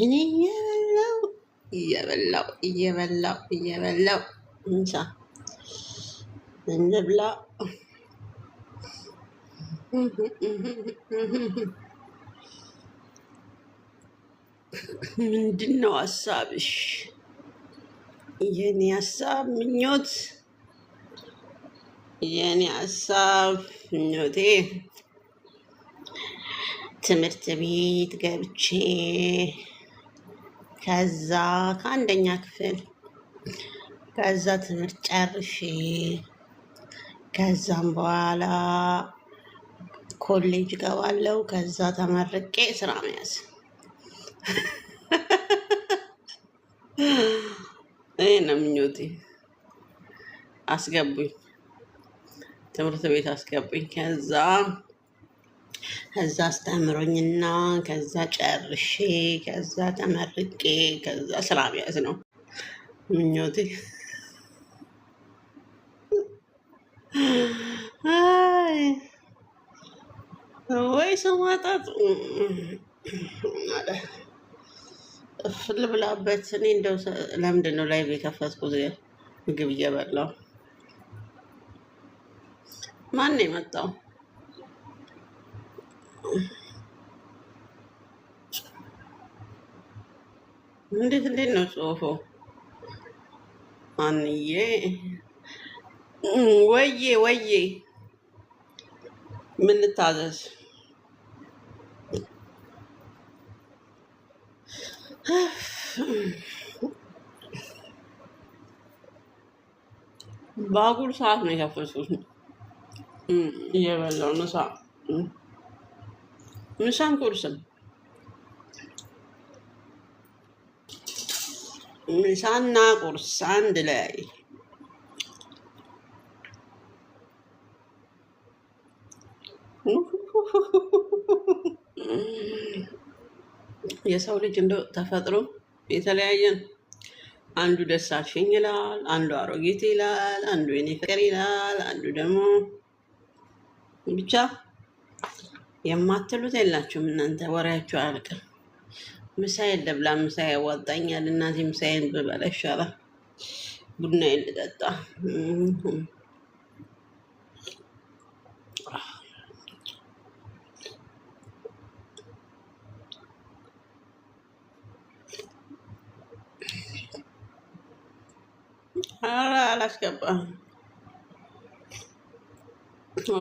እኔ እየበላው እንሳ እንብላ። ምንድን ነው ሀሳብሽ? የኔ ሀሳብ ምኞት የኔ ሀሳብ ምኞቴ ትምህርት ቤት ገብቼ ከዛ ከአንደኛ ክፍል ከዛ ትምህርት ጨርሼ ከዛም በኋላ ኮሌጅ ገባለው። ከዛ ተመርቄ ስራ መያዝ። ይሄ ነው ምኞቴ። አስገቡኝ፣ ትምህርት ቤት አስገቡኝ። ከዛ አስተምሮኝና ከዛ ጨርሼ ከዛ ተመርቄ ከዛ ስራ መያዝ ነው ምኞቴ። ወይ ሰው ማጣት ልብላበት። እኔ እንደው ለምንድን ነው ላይቭ የከፈትኩት? ምግብ እየበላው ማን ነው የመጣው? እንዴት ነው ጽሁፉ? አንዬ ወዬ ምን ልታዘዝ? በአጉል ሰዓት ነው የከፈትኩት። እየበላው ምሳም ቁርስም ምሳና ቁርስ አንድ ላይ። የሰው ልጅ እንደው ተፈጥሮ የተለያየን። አንዱ ደስ አልሽኝ ይላል፣ አንዱ አሮጊት ይላል፣ አንዱ የኔ ፍቅር ይላል፣ አንዱ ደግሞ ብቻ የማትሉት የላችሁም እናንተ። ወሬያችሁ አያልቅም። ምሳዬን ልብላ፣ ምሳ ያዋጣኛል። እናቴ ምሳዬን ብበላ ይሻላል። ቡናዬን ልጠጣ። አላስገባም